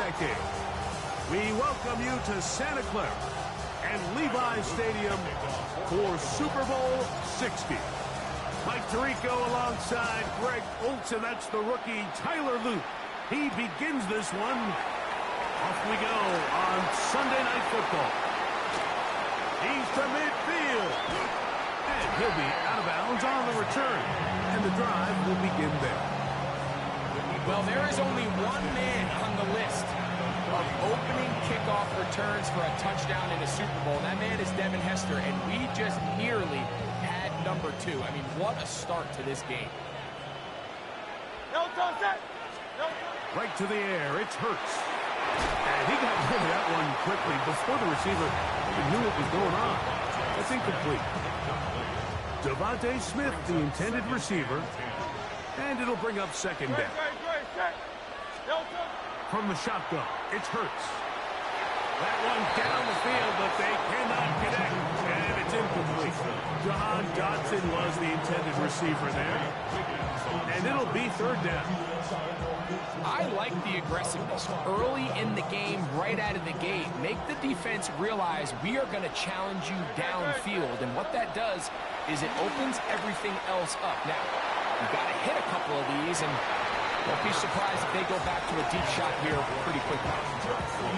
decade. We welcome you to Santa Clara and Levi's Stadium for Super Bowl 60. Mike Tirico alongside Greg Olsen. That's the rookie Tyler Luke. He begins this one. Off we go on Sunday Night Football. He's to midfield. And he'll be out of bounds on the return. And the drive will begin there. Well, there is only one man on the list of opening kickoff returns for a touchdown in a Super Bowl. That man is Devin Hester, and we just nearly had number 2. I mean, what a start to this game. Right to the air, it's Hurts. And he got rid of that one quickly before the receiver even knew what was going on. That's incomplete. Devontae Smith, the intended receiver. And it'll bring up second down. From the shotgun, it's Hurts. That one down the field, but they cannot connect. And it's incomplete. John Dodson was the intended receiver there. And it'll be third down. I like the aggressiveness early in the game, right out of the gate. Make the defense realize we are going to challenge you downfield. And what that does is it opens everything else up. Now, you've got to hit a couple of these, and don't be surprised if they go back to a deep shot here pretty quickly.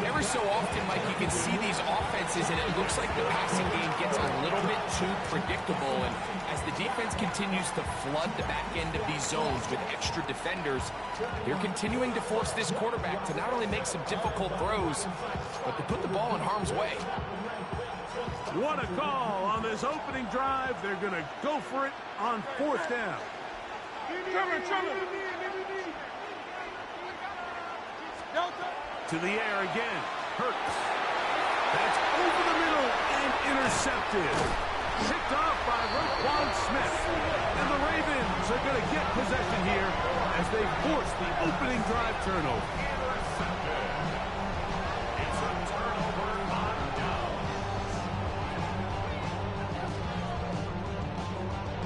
Every so often, Mike, you can see these offenses, and it looks like the passing game gets a little bit too predictable. And as the defense continues to flood the back end of these zones with extra defenders, they're continuing to force this quarterback to not only make some difficult throws, but to put the ball in harm's way. What a call on this opening drive. They're going to go for it on fourth down. To the air again. Hurts. That's over the middle and intercepted. Picked off by Roquan Smith. And the Ravens are going to get possession here as they force the opening drive turnover. It's a turnover on down.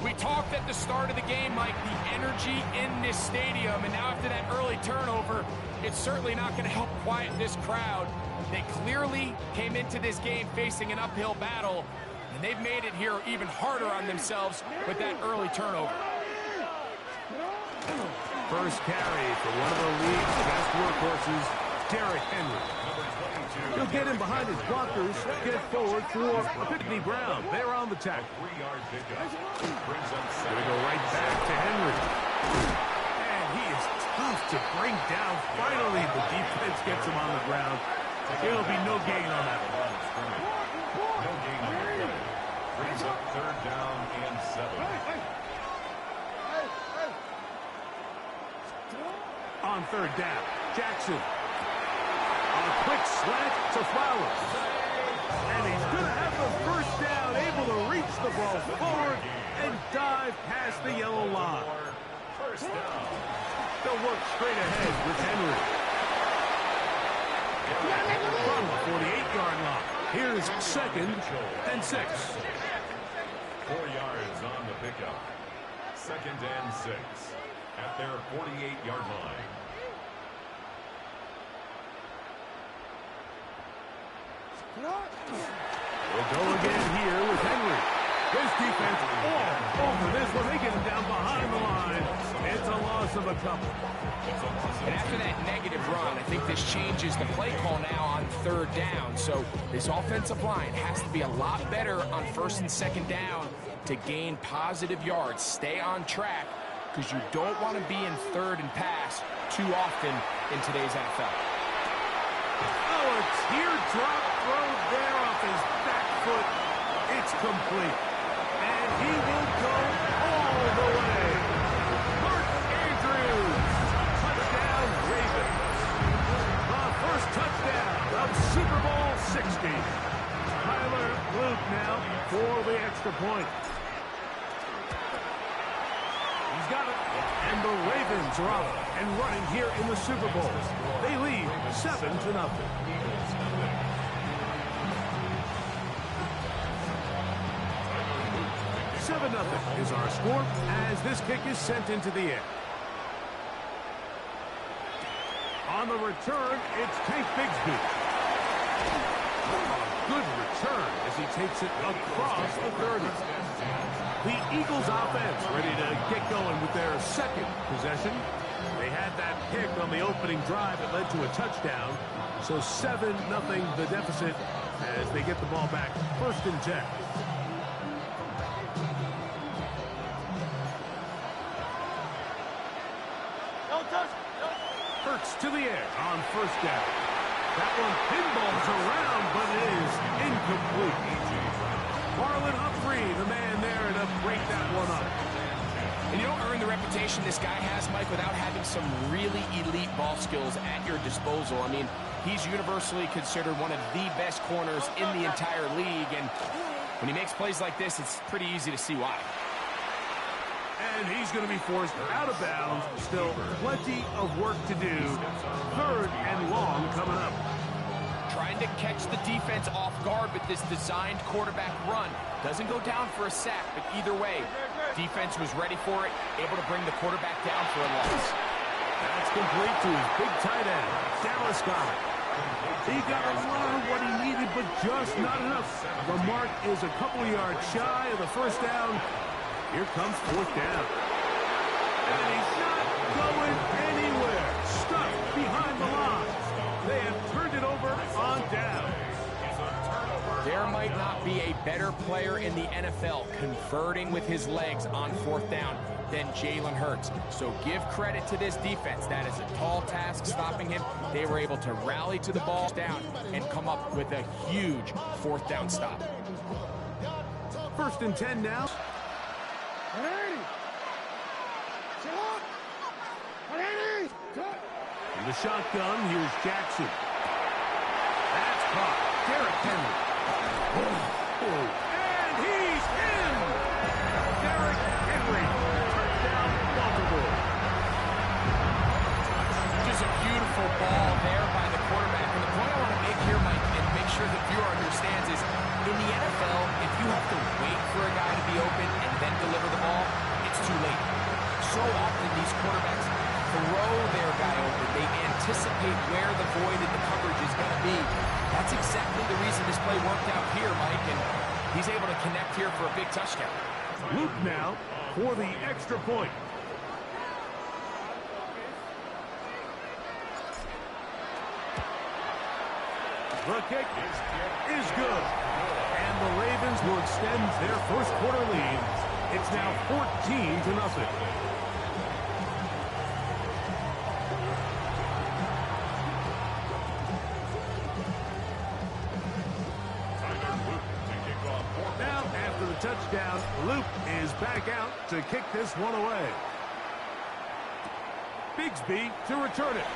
We talked at the start of the game, Mike, the energy in this stadium, and now after that early turnover, it's certainly not going to help quiet this crowd. They clearly came into this game facing an uphill battle, and they've made it here even harder on themselves with that early turnover. First carry for one of the league's best workhorses, Derrick Henry. He'll get in behind his blockers, get forward for Whitney Brown. They're on the tackle. Gonna go right back to Henry. And he is tough to bring down. Finally, the defense gets him on the ground. There'll be no gain on that one. No gain on the play. Brings up third down and 7. On third down, Jackson. A quick slant to Flowers. And he's going to have the first down, able to reach the ball forward and dive past the yellow line. First down. They'll work straight ahead with Henry. From the 48-yard line, here's second and 6. 4 yards on the pickup. Second and 6 at their 48-yard line. We'll go again here with Henry. This defense all over this one. They get him down behind the line. It's a loss of a couple. And after that negative run, I think this changes the play call now on third down. So this offensive line has to be a lot better on first and second down to gain positive yards. Stay on track because you don't want to be in third and pass too often in today's NFL. Oh, a teardrop throw there off his back foot. It's complete. And he will go all the way. Mark Andrews. Touchdown, Ravens. The first touchdown of Super Bowl 60. Tyler Luke now for the extra point. He's got it. And the Ravens are off and running here in the Super Bowl. They lead 7-0. 7-0 is our score as this kick is sent into the air. On On the return, it's Tank Bigsby. Good return as he takes it across the 30. The Eagles offense ready to get going with their second possession. They had that pick on the opening drive that led to a touchdown. So 7-0 the deficit as they get the ball back. 1st and 10. Hurts to the air on 1st down. That one pinballs around, but it is incomplete. Marlon Humphrey, the man there to break that one up. And you don't earn the reputation this guy has, Mike, without having some really elite ball skills at your disposal. I mean, he's universally considered one of the best corners in the entire league, and when he makes plays like this, it's pretty easy to see why. And he's going to be forced out of bounds. Still plenty of work to do. 3rd and long coming up. Trying to catch the defense off guard with this designed quarterback run. Doesn't go down for a sack, but either way, defense was ready for it, able to bring the quarterback down for a loss. That's complete to his big tight end, Dallas Scott. He got a lot of what he needed, but just not enough. The mark is a couple yards shy of the 1st down. Here comes 4th down. And he's not going anywhere. Stuck behind the line. They have turned it over on down. There might not be a better player in the NFL converting with his legs on 4th down than Jalen Hurts. So give credit to this defense. That is a tall task stopping him. They were able to rally to the ball down and come up with a huge 4th down stop. 1st and 10 now. In the shotgun, here's Jackson. That's caught. Derrick Henry. And he's in! Derrick Henry. Touchdown, Baltimore. Just a beautiful ball there by the quarterback. And the point I want to make here, Mike, and make sure the viewer understands is, in the NFL, if you have to wait for a guy to be open and then deliver the ball, it's too late. So often these quarterbacks throw their guy open. They anticipate where the void in the coverage is going to be. That's exactly the reason this play worked out here, Mike, and he's able to connect here for a big touchdown. Luke now for the extra point. The kick is good. And the Ravens will extend their 1st quarter lead. It's now 14-0. Touchdown. Luke is back out to kick this one away. Bigsby to return it.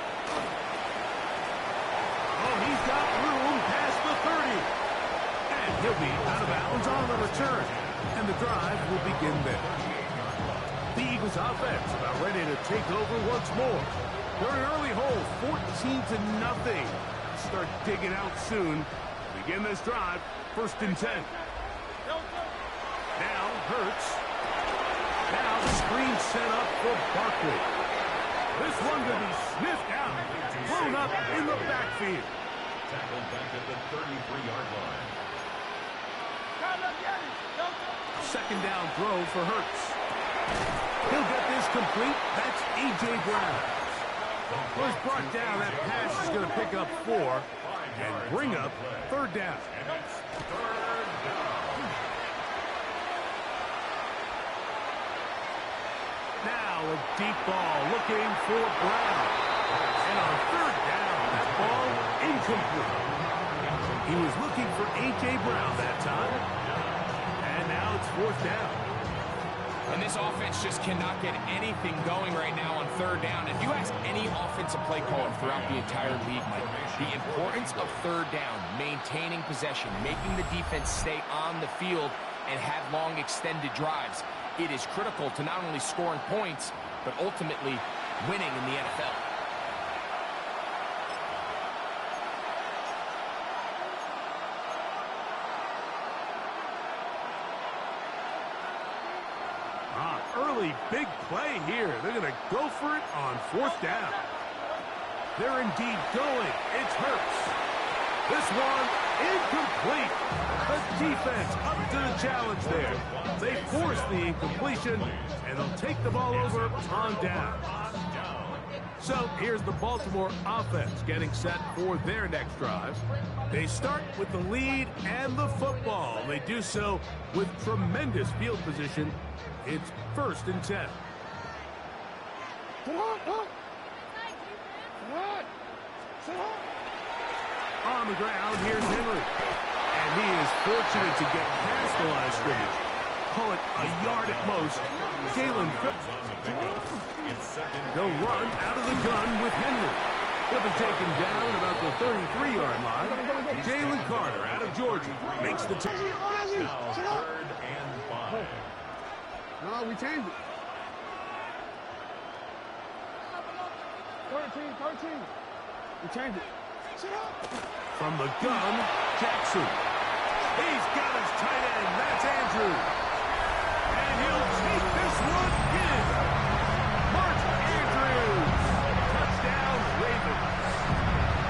Oh, he's got room past the 30. And he'll be out of bounds on the return. And the drive will begin there. The Eagles offense about ready to take over once more. They're in early hole, 14-0. Start digging out soon. Begin this drive, 1st and 10. Now Hurts. Now the screen set up for Barkley. This one will be sniffed out. Thrown up in the backfield. Tackled back at the 33-yard line. 2nd down throw for Hurts. He'll get this complete. That's A.J. Brown. Was brought down. That pass is going to pick up 4 and bring up 3rd down. And it's 3rd down. Now a deep ball looking for Brown. And on 3rd down, that ball incomplete. He was looking for A.J. Brown that time. And now it's 4th down. And this offense just cannot get anything going right now on 3rd down. If you ask any offensive play caller throughout the entire league, Mike, the importance of 3rd down, maintaining possession, making the defense stay on the field and have long extended drives, it is critical to not only scoring points, but ultimately winning in the NFL. Early big play here. They're going to go for it on 4th down. They're indeed going. It's Hurts. This one, incomplete. The defense up to the challenge there. They force the incompletion, and they'll take the ball over on down. So here's the Baltimore offense getting set for their next drive. They start with the lead and the football. They do so with tremendous field position. It's 1st and 10. On the ground, here's Henry. And he is fortunate to get past the line of scrimmage. Call it a yard at most. Jalen they'll run out of the gun with Henry. He'll be taken down at about the 33-yard line. Jalen Carter out of Georgia makes the now 3rd and 5. No, we changed it. 13. We changed it. from the gun, Jackson. He's got his tight end. That's Andrews.